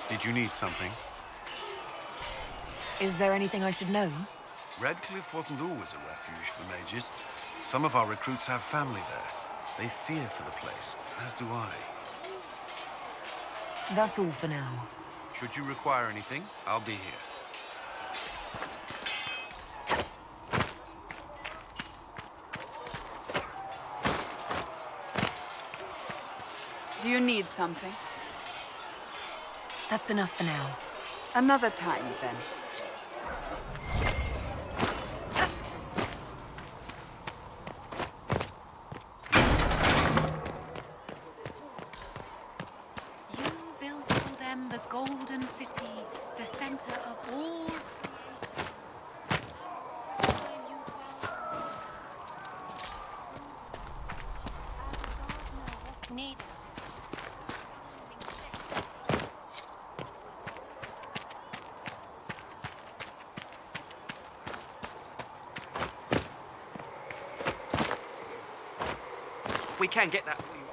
Did you need something? Is there anything I should know? Redcliffe wasn't always a refuge for mages. Some of our recruits have family there. They fear for the place, as do I. That's all for now. Should you require anything, I'll be here. Do you need something? That's enough for now. Another time, then. You built for them the golden city, the center of all creation. Need. We can get that for you.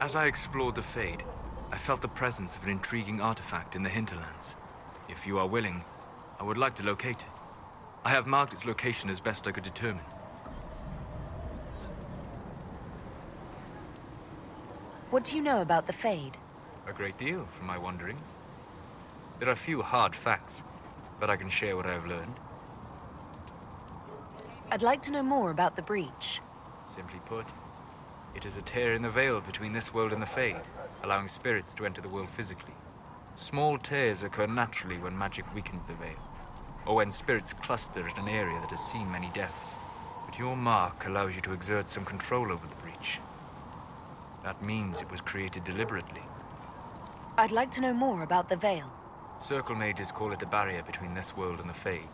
As I explored the Fade, I felt the presence of an intriguing artifact in the Hinterlands. If you are willing, I would like to locate it. I have marked its location as best I could determine. What do you know about the Fade? A great deal from my wanderings. There are few hard facts, but I can share what I have learned. I'd like to know more about the breach. Simply put, it is a tear in the veil between this world and the Fade, allowing spirits to enter the world physically. Small tears occur naturally when magic weakens the veil, or when spirits cluster at an area that has seen many deaths. But your mark allows you to exert some control over the breach. That means it was created deliberately. I'd like to know more about the veil. Circle mages call it a barrier between this world and the Fade,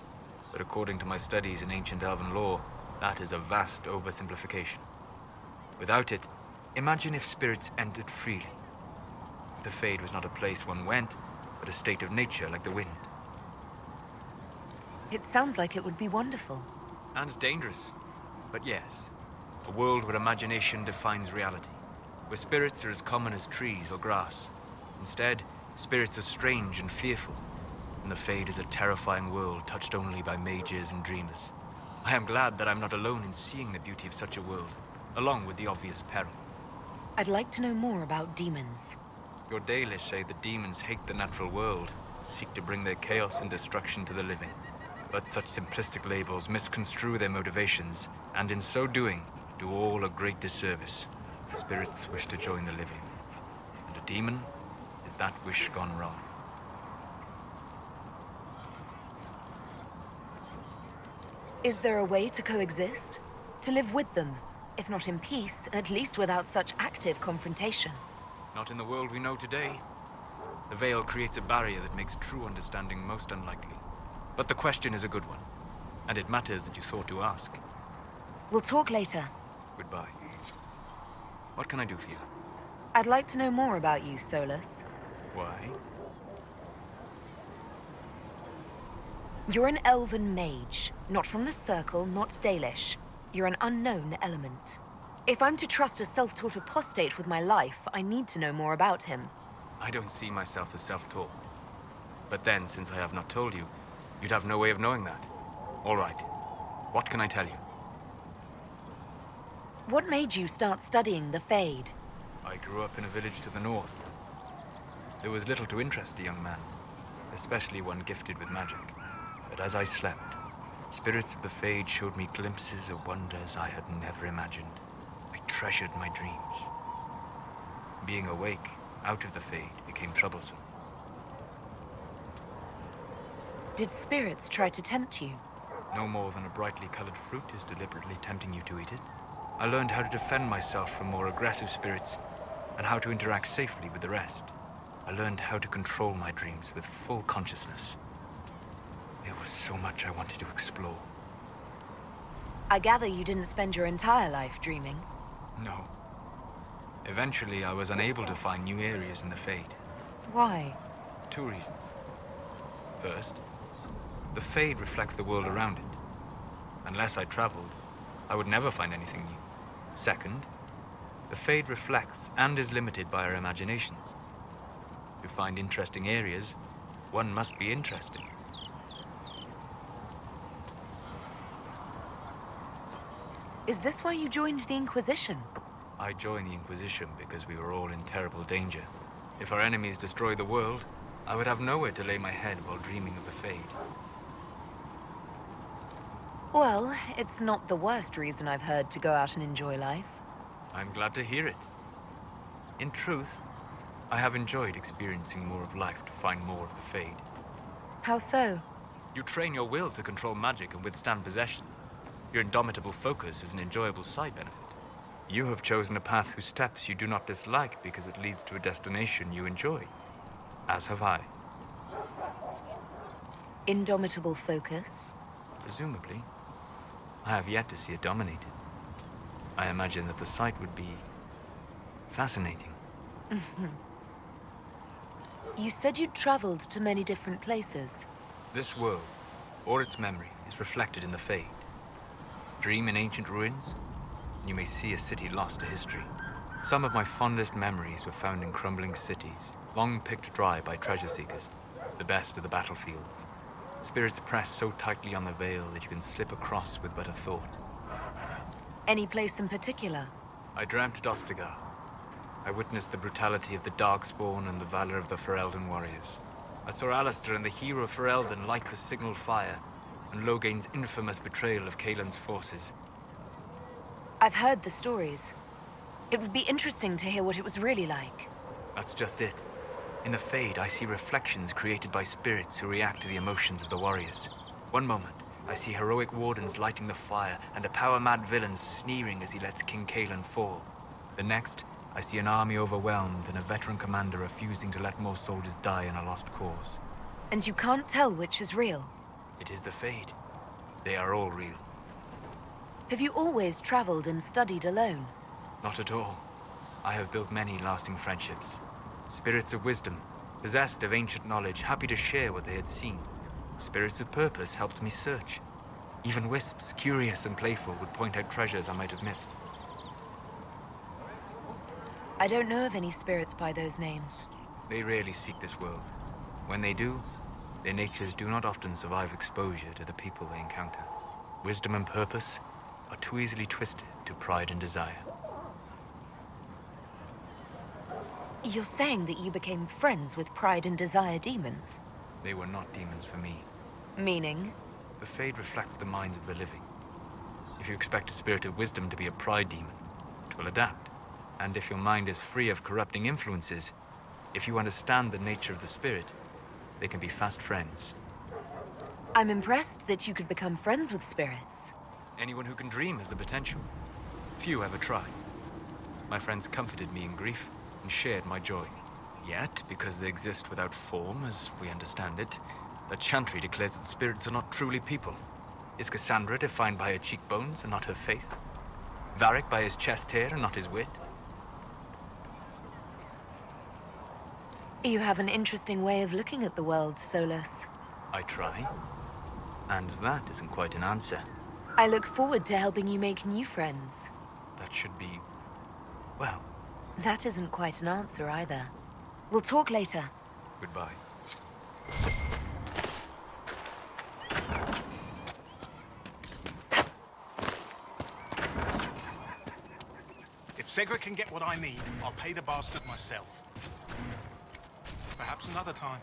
but according to my studies in ancient elven lore, that is a vast oversimplification. Without it, imagine if spirits entered freely. The Fade was not a place one went, but a state of nature like the wind. It sounds like it would be wonderful. And dangerous. But yes, a world where imagination defines reality, where spirits are as common as trees or grass. Instead, spirits are strange and fearful, and the Fade is a terrifying world touched only by mages and dreamers. I am glad that I'm not alone in seeing the beauty of such a world, along with the obvious peril. I'd like to know more about demons. Your Dalish say that demons hate the natural world, and seek to bring their chaos and destruction to the living. But such simplistic labels misconstrue their motivations, and in so doing, do all a great disservice. Spirits wish to join the living, and a demon is that wish gone wrong. Is there a way to coexist? To live with them? If not in peace, at least without such active confrontation. Not in the world we know today. The veil creates a barrier that makes true understanding most unlikely. But the question is a good one, and it matters that you thought to ask. We'll talk later. Goodbye. What can I do for you? I'd like to know more about you, Solas. Why? You're an elven mage. Not from the Circle, not Dalish. You're an unknown element. If I'm to trust a self-taught apostate with my life, I need to know more about him. I don't see myself as self-taught. But then, since I have not told you, you'd have no way of knowing that. All right. What can I tell you? What made you start studying the Fade? I grew up in a village to the north. There was little to interest a young man, especially one gifted with magic. But as I slept, spirits of the Fade showed me glimpses of wonders I had never imagined. I treasured my dreams. Being awake, out of the Fade, became troublesome. Did spirits try to tempt you? No more than a brightly colored fruit is deliberately tempting you to eat it. I learned how to defend myself from more aggressive spirits, and how to interact safely with the rest. I learned how to control my dreams with full consciousness. There was so much I wanted to explore. I gather you didn't spend your entire life dreaming. No. Eventually, I was unable to find new areas in the Fade. Why? Two reasons. First, the Fade reflects the world around it. Unless I traveled, I would never find anything new. Second, the Fade reflects and is limited by our imaginations. To find interesting areas, one must be interested. Is this why you joined the Inquisition? I joined the Inquisition because we were all in terrible danger. If our enemies destroyed the world, I would have nowhere to lay my head while dreaming of the Fade. Well, it's not the worst reason I've heard to go out and enjoy life. I'm glad to hear it. In truth, I have enjoyed experiencing more of life to find more of the Fade. How so? You train your will to control magic and withstand possession. Your indomitable focus is an enjoyable side benefit. You have chosen a path whose steps you do not dislike because it leads to a destination you enjoy. As have I. Indomitable focus? Presumably. I have yet to see it dominated. I imagine that the sight would be fascinating. You said you'd traveled to many different places. This world, or its memory, is reflected in the Fade. Dream in ancient ruins, and you may see a city lost to history. Some of my fondest memories were found in crumbling cities, long picked dry by treasure seekers, the best of the battlefields. Spirits press so tightly on the veil that you can slip across with but a thought. Any place in particular? I dreamt at Ostagar. I witnessed the brutality of the Darkspawn and the valor of the Ferelden warriors. I saw Alistair and the hero of Ferelden light the signal fire, and Logain's infamous betrayal of Caelan's forces. I've heard the stories. It would be interesting to hear what it was really like. That's just it. In the Fade, I see reflections created by spirits who react to the emotions of the warriors. One moment, I see heroic wardens lighting the fire, and a power-mad villain sneering as he lets King Caelan fall. The next, I see an army overwhelmed and a veteran commander refusing to let more soldiers die in a lost cause. And you can't tell which is real? It is the Fade. They are all real. Have you always traveled and studied alone? Not at all. I have built many lasting friendships. Spirits of wisdom, possessed of ancient knowledge, happy to share what they had seen. Spirits of purpose helped me search. Even wisps, curious and playful, would point out treasures I might have missed. I don't know of any spirits by those names. They rarely seek this world. When they do, their natures do not often survive exposure to the people they encounter. Wisdom and purpose are too easily twisted to pride and desire. You're saying that you became friends with Pride and Desire demons? They were not demons for me. Meaning? The Fade reflects the minds of the living. If you expect a spirit of wisdom to be a pride demon, it will adapt. And if your mind is free of corrupting influences, if you understand the nature of the spirit, they can be fast friends. I'm impressed that you could become friends with spirits. Anyone who can dream has the potential. Few ever tried. My friends comforted me in grief and shared my joy. Yet, because they exist without form, as we understand it, the Chantry declares that spirits are not truly people. Is Cassandra defined by her cheekbones and not her faith? Varric by his chest hair and not his wit? You have an interesting way of looking at the world, Solas. I try. And that isn't quite an answer. I look forward to helping you make new friends. That should be... well, That isn't quite an answer either. We'll talk later. goodbye. If Segra can get what I need, I'll pay the bastard myself. Perhaps another time.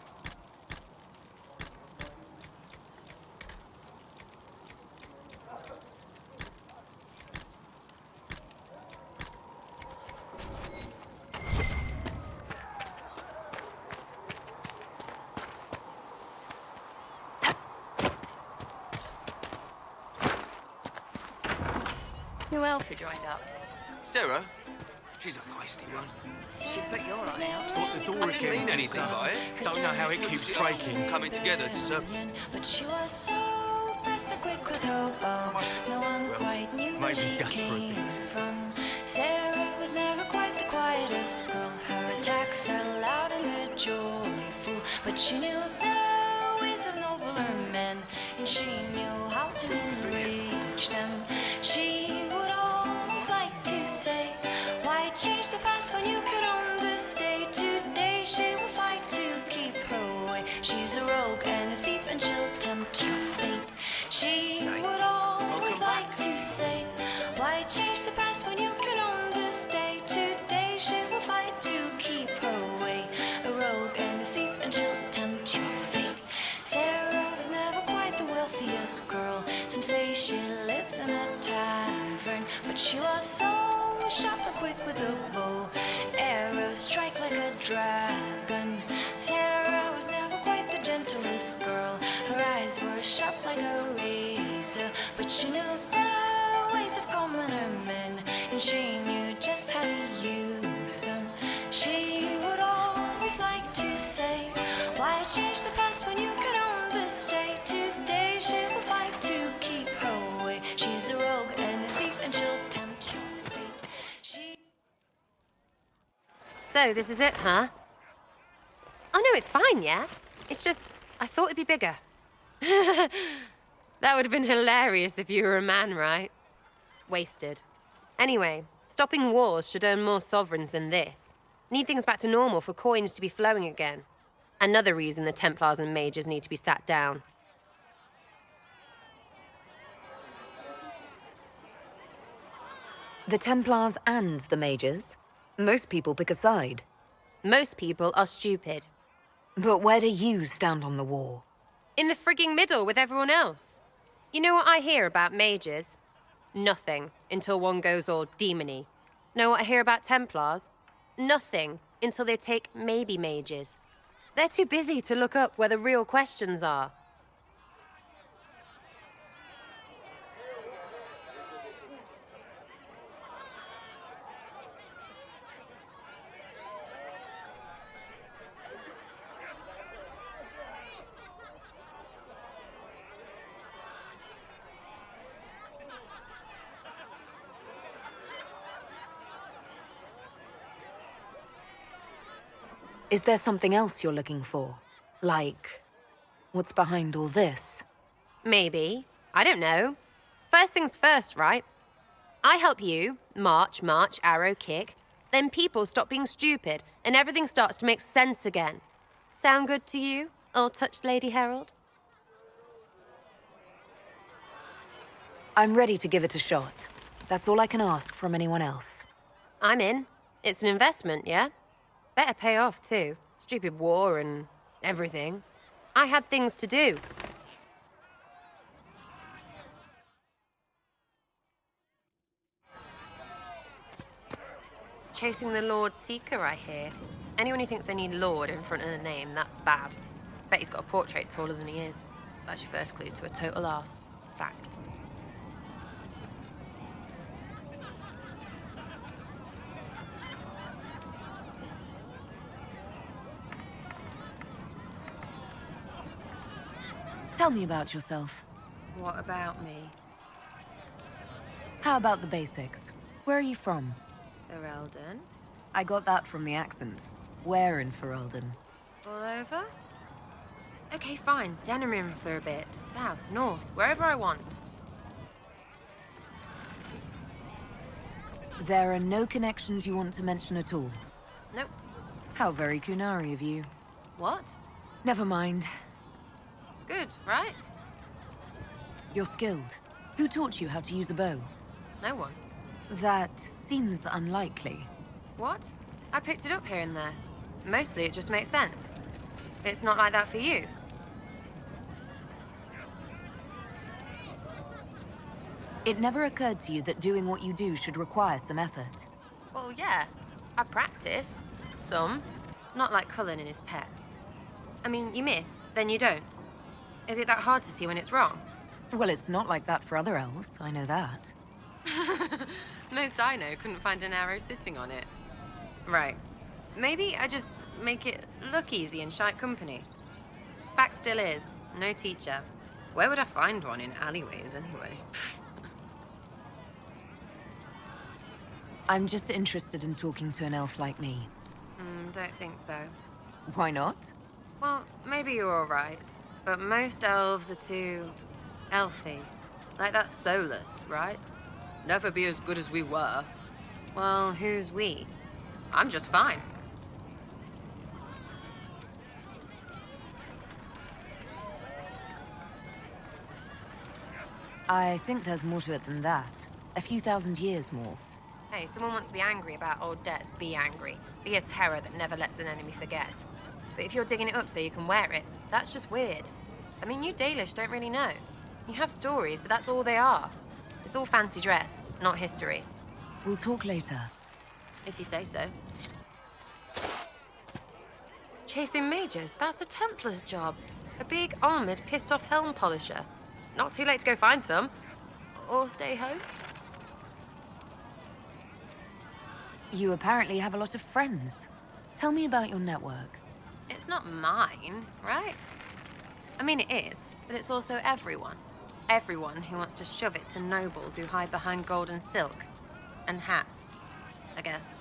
Who else who joined up? Sarah? She's a feisty one. She put your eye out. Thought the door I didn't mean anything by it. Don't know how it keeps breaking. Coming together to serve. But she was so fast and quick with her bow. No one quite knew where maybe she just for a came bit. from. Sarah was never quite the quietest girl. Her attacks are loud and they're joyful, but but she knew the ways of nobler men, and she knew how to enrich them. She would always like to say, why change the past when you could own this day? Today she will fight to keep her way. She's a rogue and a thief, and she'll tempt your fate. She would always like to say, why change the past when you can own this day? Today she will fight to keep her way. A rogue and a thief, and she'll tempt your fate. Sarah was never quite the wealthiest girl. Some say she lives in a tavern, but she was so sharp and quick with a bow. Arrows strike like a dragon. Sarah was never quite the gentlest girl. Her eyes were sharp like a razor, but she knew the ways of commoner men, and she knew just how to use them. She would always like to say, why change the past when you can own this day? Today she will fight to keep her way. She's a rogue and a thief, and she'll tempt your fate. So, this is it, huh? Oh no, it's fine, yeah? It's just, I thought it'd be bigger. That would have been hilarious if you were a man, right? Wasted. Anyway, stopping wars should earn more sovereigns than this. Need things back to normal for coins to be flowing again. Another reason the Templars and mages need to be sat down. The Templars and the mages? Most people pick a side. Most people are stupid. But where do you stand on the war? In the frigging middle with everyone else. You know what I hear about mages? Nothing, until one goes all demony. Know what I hear about Templars? Nothing, until they take maybe mages. They're too busy to look up where the real questions are. Is there something else you're looking for? Like, what's behind all this? Maybe. I don't know. First things first, right? I help you, march, arrow, kick. Then people stop being stupid, and everything starts to make sense again. Sound good to you, all-touched Lady Herald? I'm ready to give it a shot. That's all I can ask from anyone else. I'm in. It's an investment, yeah? Better pay off, too. Stupid war and everything. I had things to do. Chasing the Lord Seeker, I hear. Anyone who thinks they need Lord in front of the name, that's bad. Bet he's got a portrait taller than he is. That's your first clue to a total arse. Fact. Tell me about yourself. What about me? How about the basics? Where are you from? Ferelden? I got that from the accent. Where in Ferelden? All over? Okay, fine. Denerim for a bit. South, north, wherever I want. There are no connections you want to mention at all? Nope. How very Kunari of you. What? Never mind. Good, right? You're skilled. Who taught you how to use a bow? No one. That seems unlikely. What? I picked it up here and there. Mostly it just makes sense. It's not like that for you. It never occurred to you that doing what you do should require some effort. Well, yeah. I practice. Some. Not like Cullen and his pets. I mean, you miss, then you don't. Is it that hard to see when it's wrong? Well, it's not like that for other elves, I know that. Most I know couldn't find an arrow sitting on it. Right. Maybe I just make it look easy in shite company. Fact still is, no teacher. Where would I find one in alleyways anyway? I'm just interested in talking to an elf like me. Don't think so. Why not? Well, maybe you're alright, but most elves are too... elfy. Like that Solas, right? Never be as good as we were. Well, who's we? I'm just fine. I think there's more to it than that. A few thousand years more. Hey, someone wants to be angry about old debts, be angry. Be a terror that never lets an enemy forget. But if you're digging it up so you can wear it, that's just weird. I mean, you Dalish don't really know. You have stories, but that's all they are. It's all fancy dress, not history. We'll talk later. If you say so. Chasing mages, that's a Templar's job. A big, armored, pissed-off helm polisher. Not too late to go find some. Or stay home. You apparently have a lot of friends. Tell me about your network. It's not mine, right? I mean, it is, but it's also everyone. Everyone who wants to shove it to nobles who hide behind gold and silk. And hats, I guess.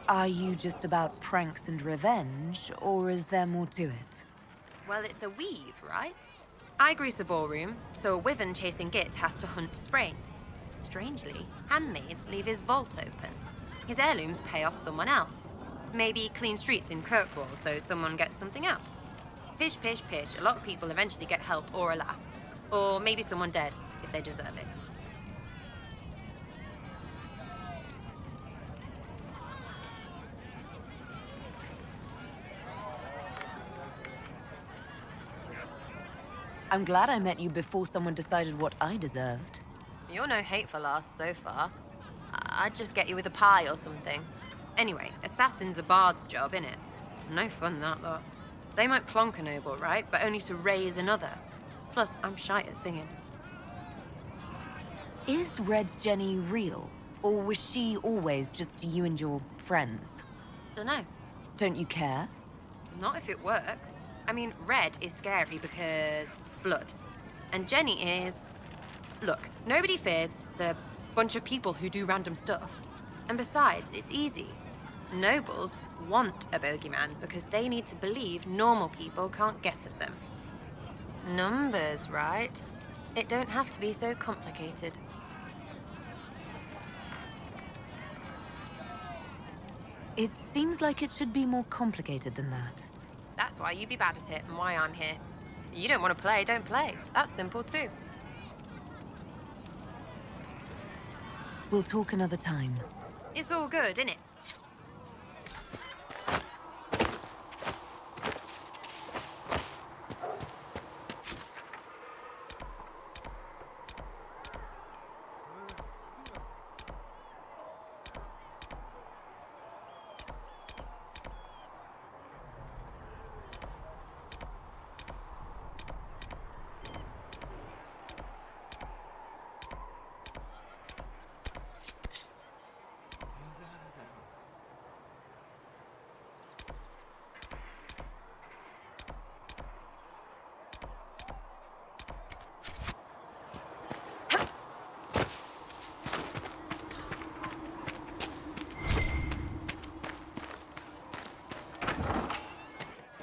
Are you just about pranks and revenge, or is there more to it? Well, it's a weave, right? I grease a ballroom, so a wyvern chasing Git has to hunt sprained. Strangely, handmaids leave his vault open. His heirlooms pay off someone else. Maybe clean streets in Kirkwall so someone gets something else. Pish, pish, pish, a lot of people eventually get help or a laugh. Or maybe someone dead, if they deserve it. I'm glad I met you before someone decided what I deserved. You're no hateful ass so far. I'd just get you with a pie or something. Anyway, assassin's a bard's job, innit? No fun, that lot. They might plonk a noble, right? But only to raise another. Plus, I'm shy at singing. Is Red Jenny real? Or was she always just you and your friends? Dunno. Don't you care? Not if it works. I mean, red is scary because... blood. And Jenny is... Look, nobody fears the bunch of people who do random stuff. And besides, it's easy. Nobles want a bogeyman because they need to believe normal people can't get at them. Numbers, right? It don't have to be so complicated. It seems like it should be more complicated than that. That's why you be bad at it and why I'm here. You don't want to play, don't play. That's simple too. We'll talk another time. It's all good, innit?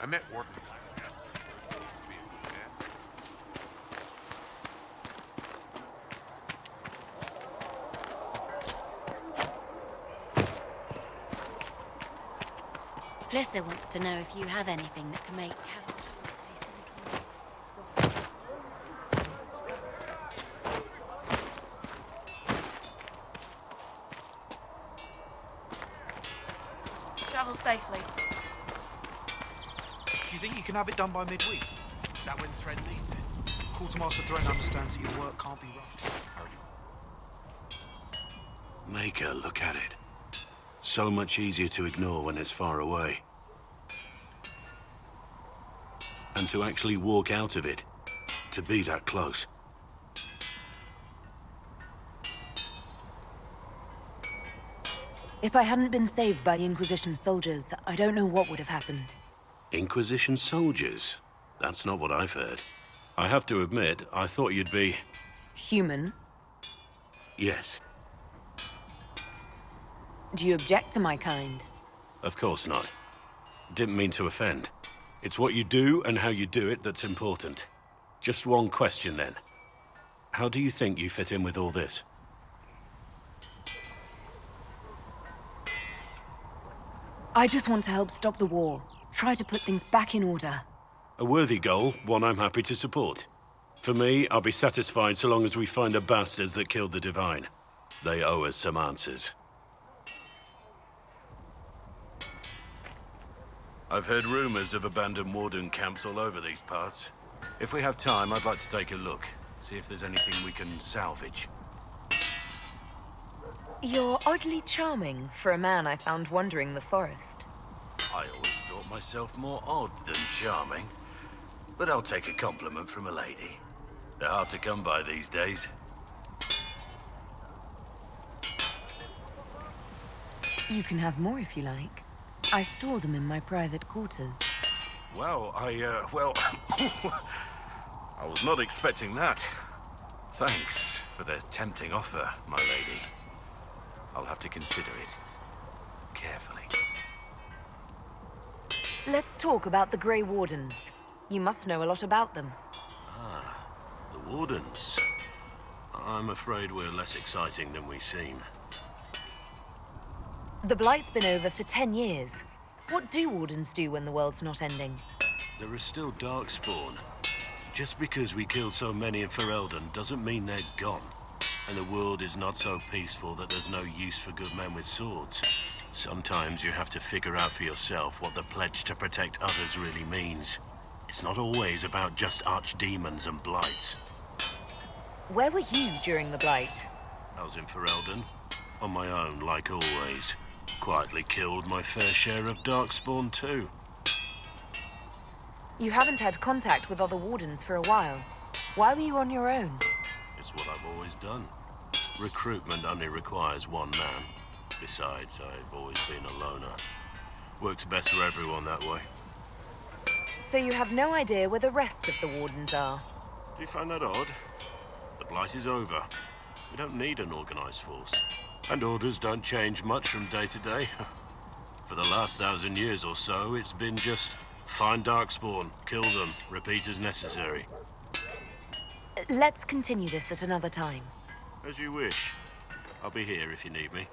I met Wharton. Blissa wants to know if you have anything that can make cavalry Travel safely. Do you think you can have it done by midweek? That when Thread leaves it. Quartermaster Throne understands that your work can't be rushed. Make her look at it. So much easier to ignore when it's far away. And to actually walk out of it, to be that close. If I hadn't been saved by the Inquisition soldiers, I don't know what would have happened. Inquisition soldiers? That's not what I've heard. I have to admit, I thought you'd be... Human? Yes. Do you object to my kind? Of course not. Didn't mean to offend. It's what you do and how you do it that's important. Just one question then. How do you think you fit in with all this? I just want to help stop the war. Try to put things back in order. A worthy goal, one I'm happy to support. For me, I'll be satisfied so long as we find the bastards that killed the Divine. They owe us some answers. I've heard rumors of abandoned warden camps all over these parts. If we have time, I'd like to take a look. See if there's anything we can salvage. You're oddly charming for a man I found wandering the forest. I always thought myself more odd than charming. But I'll take a compliment from a lady. They're hard to come by these days. You can have more if you like. I store them in my private quarters. Well, I was not expecting that. Thanks for the tempting offer, my lady. I'll have to consider it carefully. Let's talk about the Grey Wardens. You must know a lot about them. Ah, the Wardens. I'm afraid we're less exciting than we seem. The Blight's been over for 10 years. What do Wardens do when the world's not ending? There is still Darkspawn. Just because we killed so many in Ferelden doesn't mean they're gone. And the world is not so peaceful that there's no use for good men with swords. Sometimes you have to figure out for yourself what the pledge to protect others really means. It's not always about just archdemons and blights. Where were you during the Blight? I was in Ferelden, on my own, like always. Quietly killed my fair share of Darkspawn too. You haven't had contact with other Wardens for a while. Why were you on your own? It's what I've always done. Recruitment only requires one man. Besides, I've always been a loner. Works best for everyone that way. So you have no idea where the rest of the Wardens are? Do you find that odd? The Blight is over. We don't need an organized force. And orders don't change much from day to day. For the last 1,000 years or so, it's been just find Darkspawn, kill them, repeat as necessary. Let's continue this at another time. As you wish. I'll be here if you need me.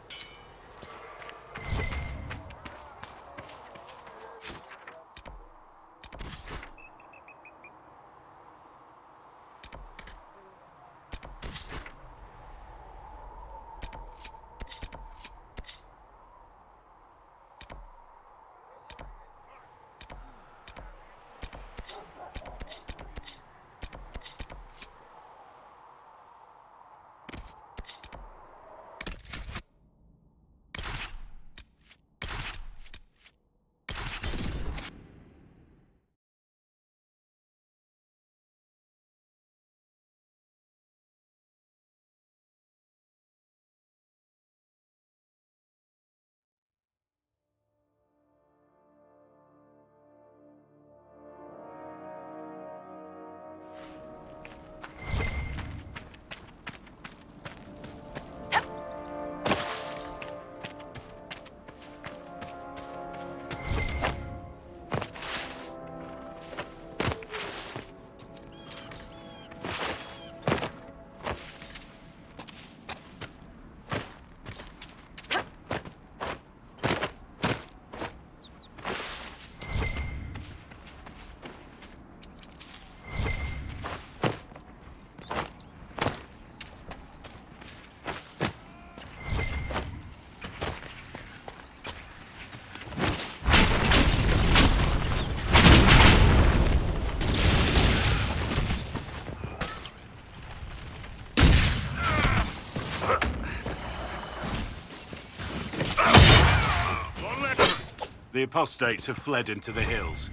The apostates have fled into the hills.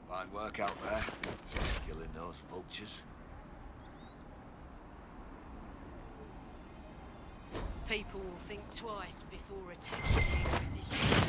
Fine work out there, killing those vultures. People will think twice before attacking the Inquisition.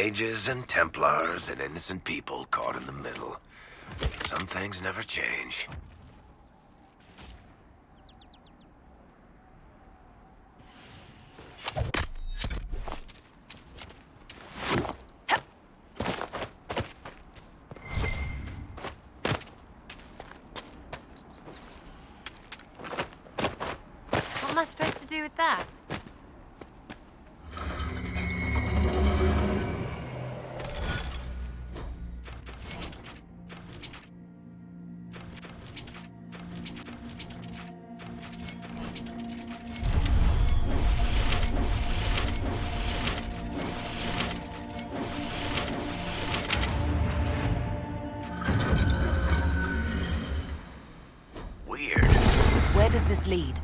Mages and Templars and innocent people caught in the middle. Some things never change. What am I supposed to do with that? Weird. Where does this lead?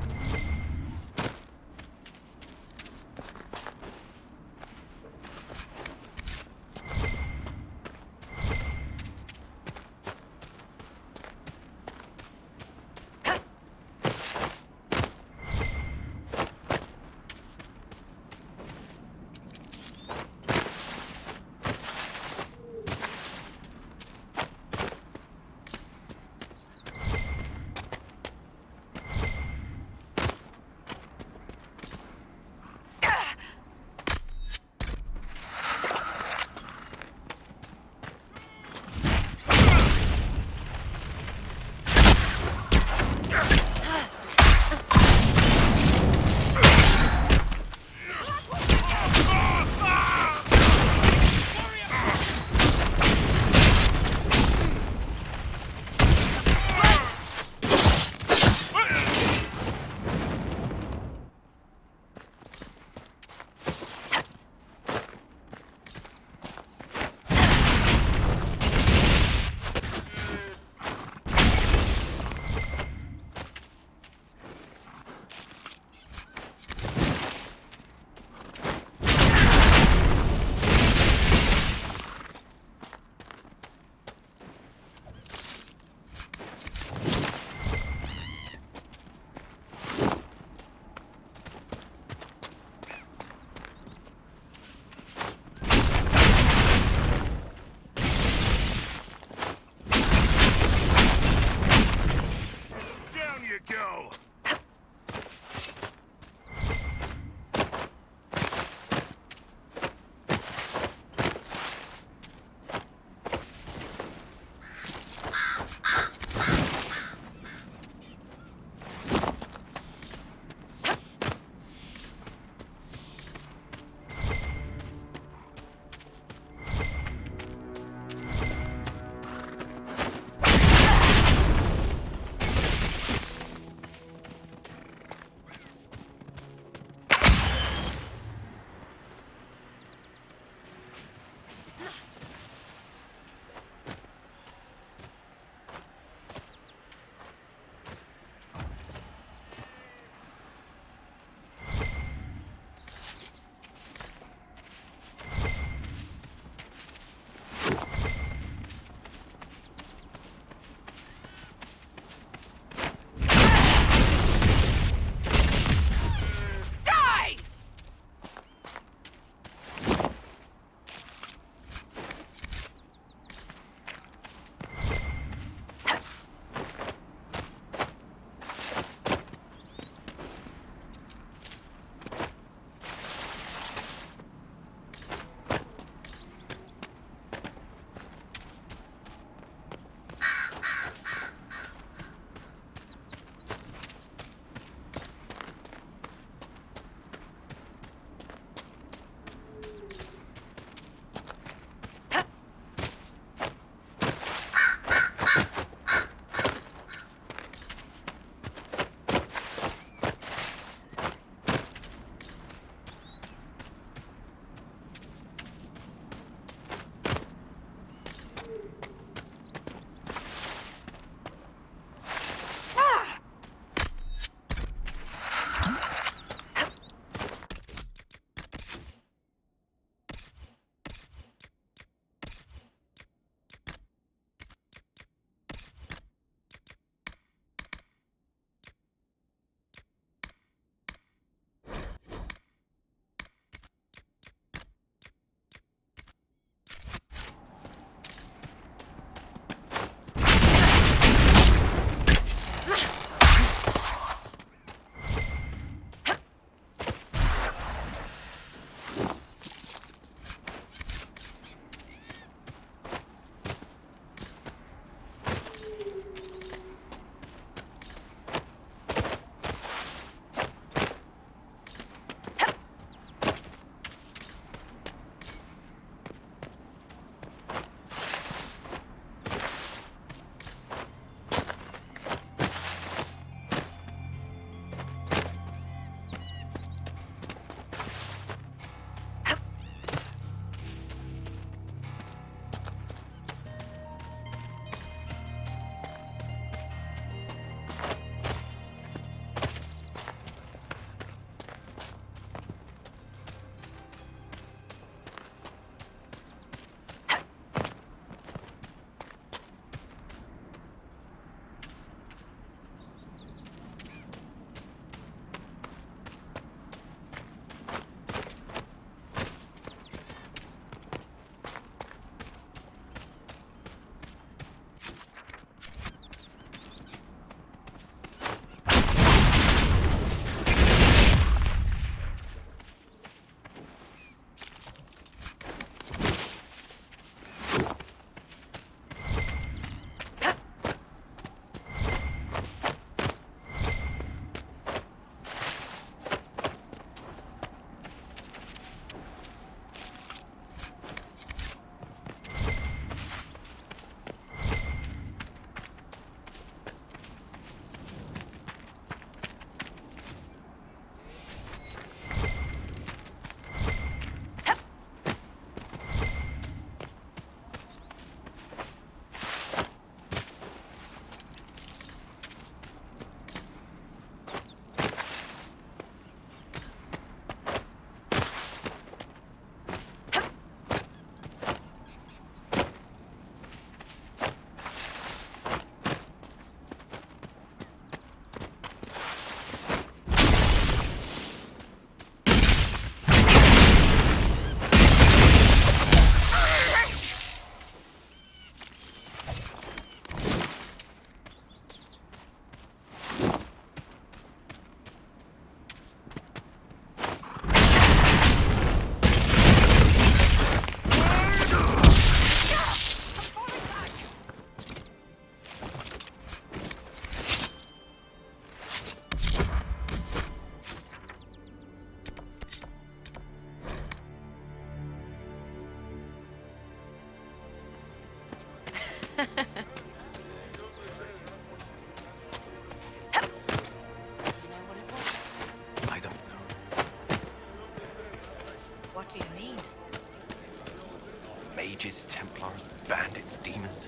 Mages, Templars, bandits, demons.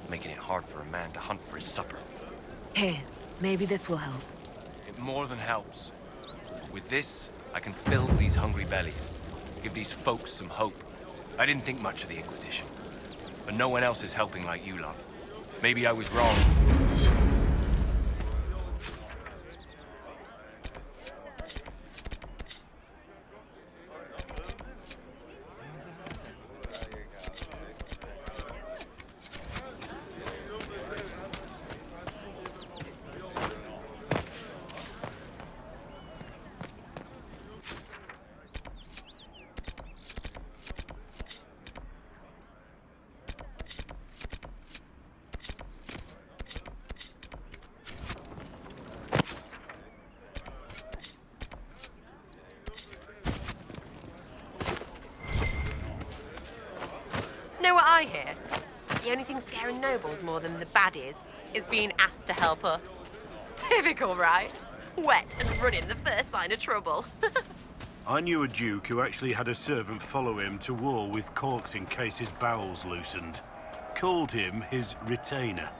Making it hard for a man to hunt for his supper. Here, maybe this will help. It more than helps. With this, I can fill these hungry bellies. Give these folks some hope. I didn't think much of the Inquisition. But no one else is helping like you lot. Maybe I was wrong. Know what I hear? The only thing scaring nobles more than the baddies is being asked to help us. Typical, right? Wet and running the first sign of trouble. I knew a duke who actually had a servant follow him to war with corks in case his bowels loosened. Called him his retainer.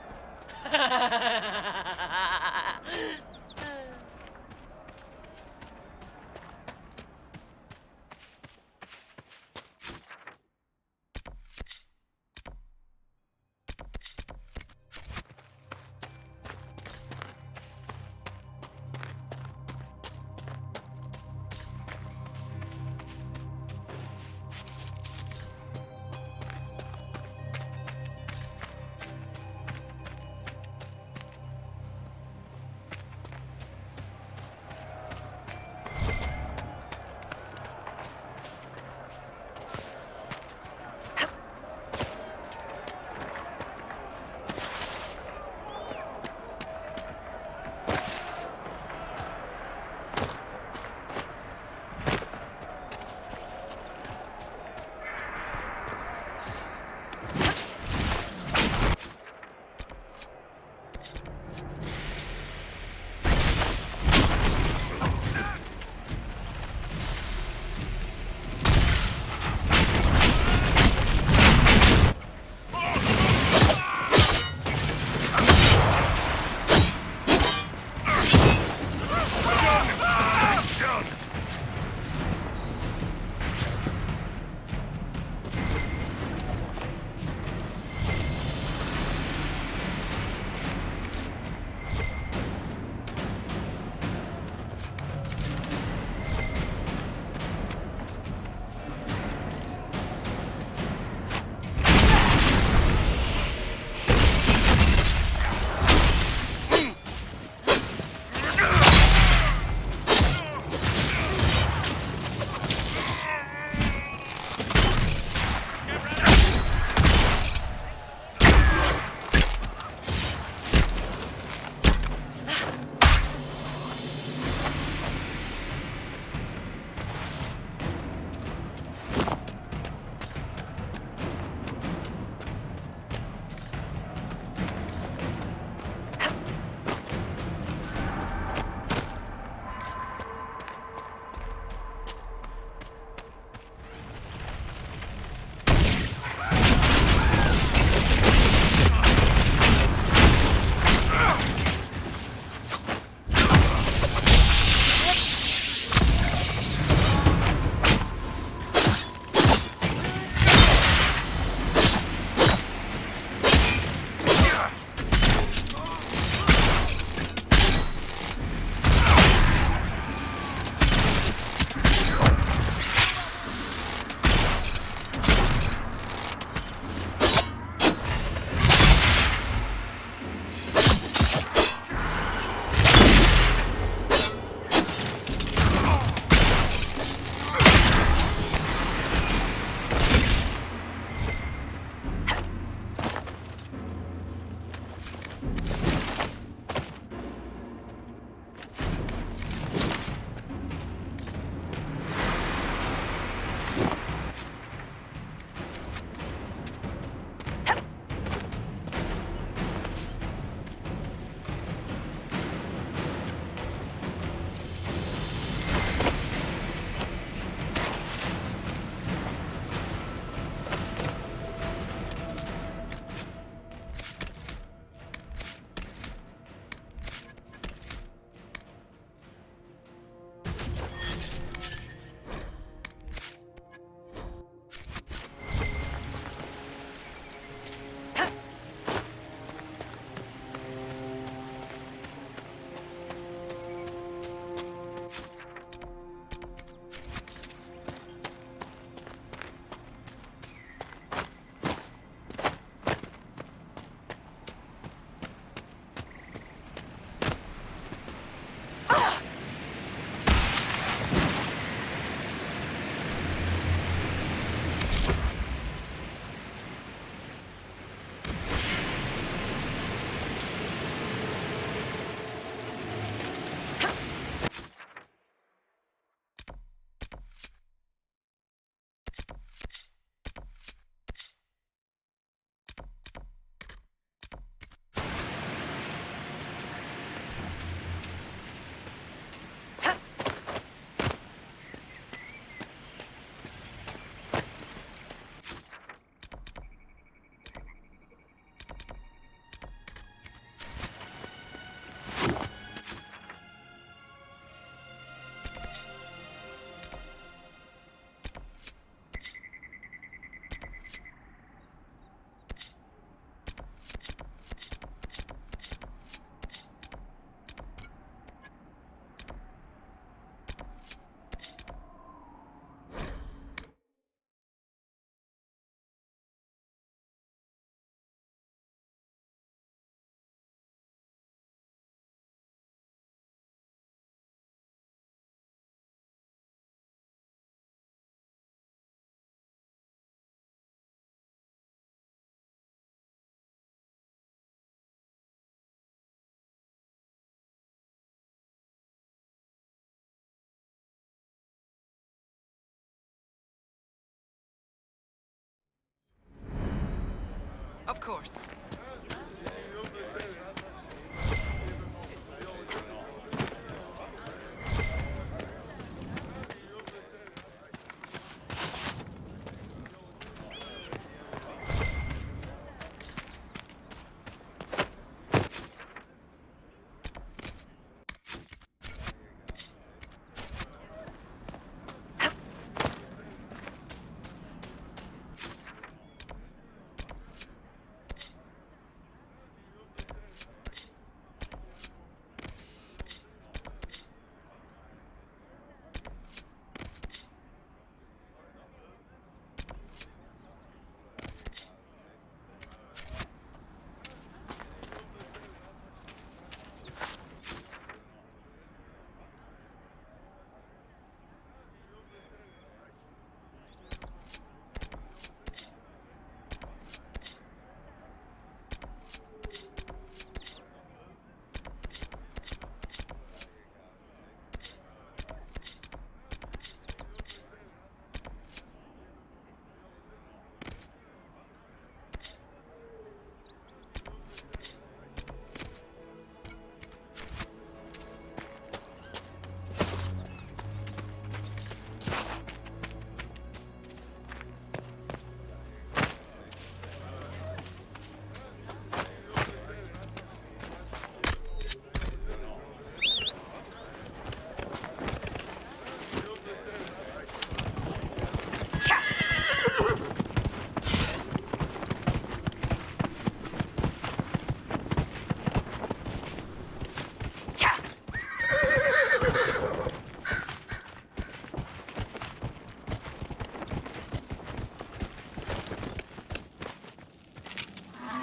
Of course.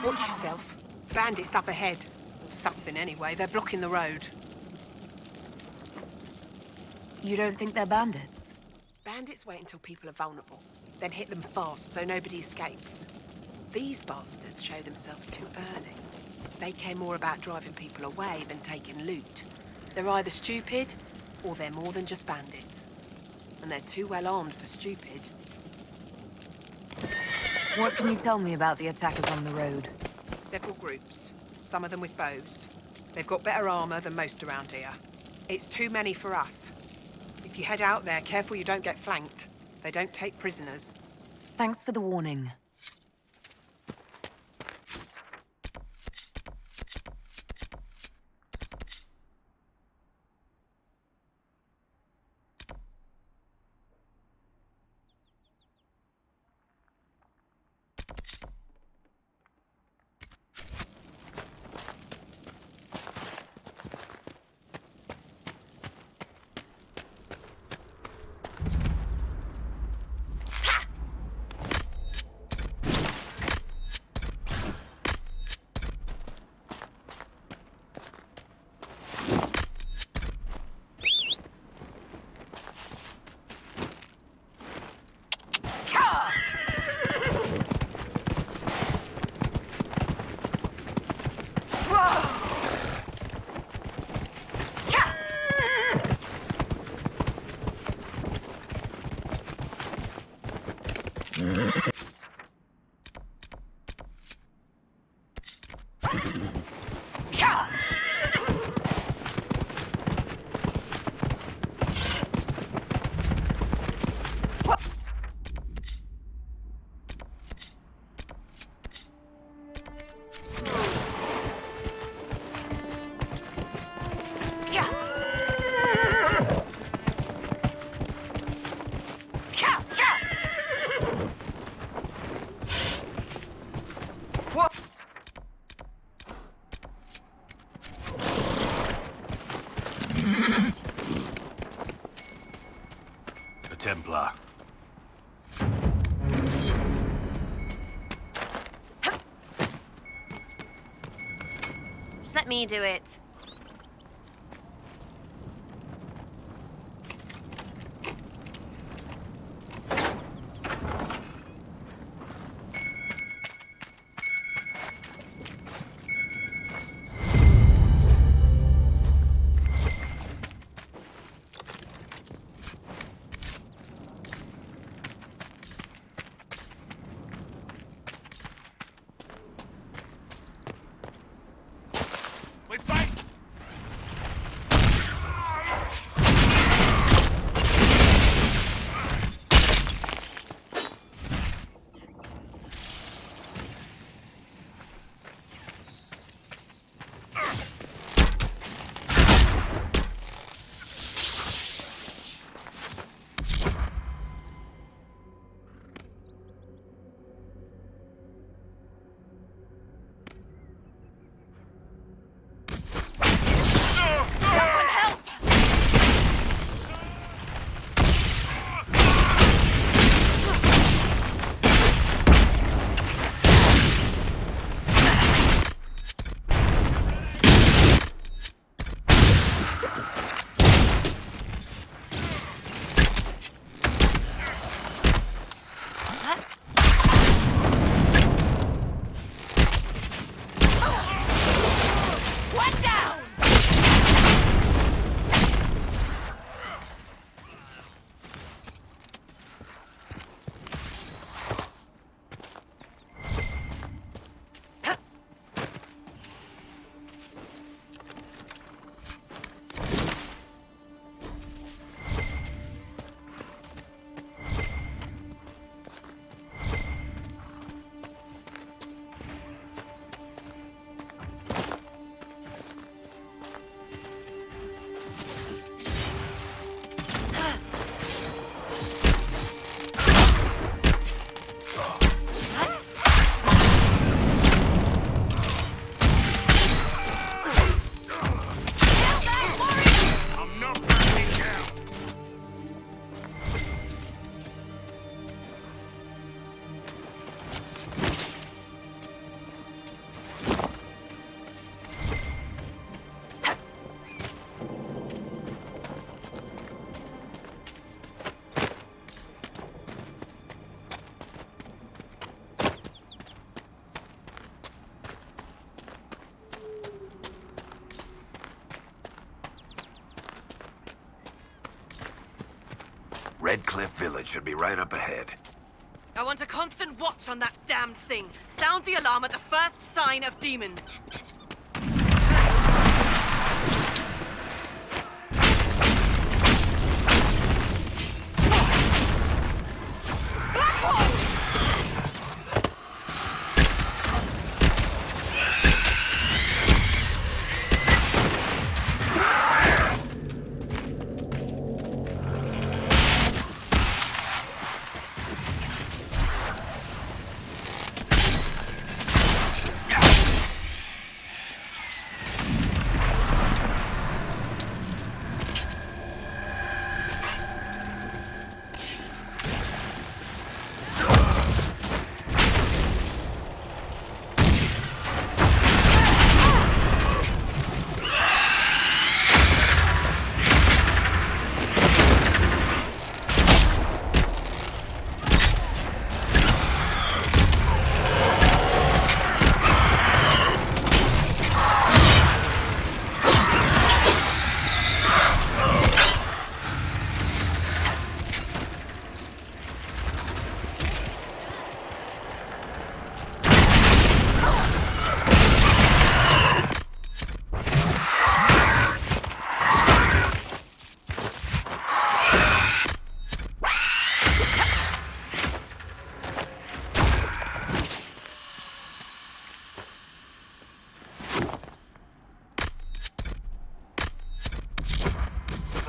Watch yourself. Bandits up ahead. Something anyway, they're blocking the road. You don't think they're bandits? Bandits wait until people are vulnerable, then hit them fast so nobody escapes. These bastards show themselves too early. They care more about driving people away than taking loot. They're either stupid, or they're more than just bandits. And they're too well armed for stupid. What can you tell me about the attackers on the road? Several groups, some of them with bows. They've got better armor than most around here. It's too many for us. If you head out there, careful you don't get flanked. They don't take prisoners. Thanks for the warning. Templar. Just let me do it. Red Cliff Village should be right up ahead. I want a constant watch on that damned thing. Sound the alarm at the first sign of demons.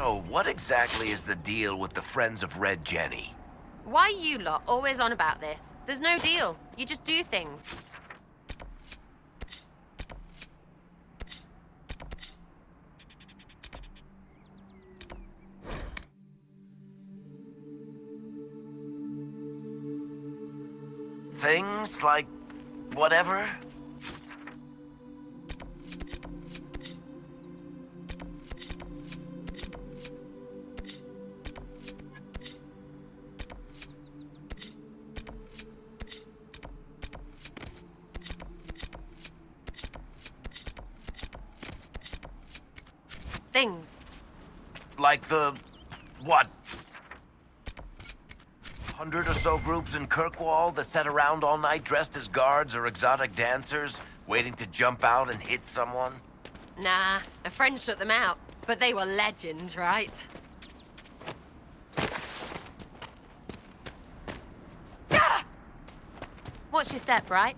So, what exactly is the deal with the Friends of Red Jenny? Why you lot always on about this? There's no deal. You just do things. Things like whatever? Things. Like the... what? 100 or so groups in Kirkwall that sat around all night dressed as guards or exotic dancers, waiting to jump out and hit someone? Nah, a friend shut them out. But they were legends, right? Watch your step, right?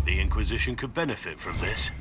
The Inquisition could benefit from this.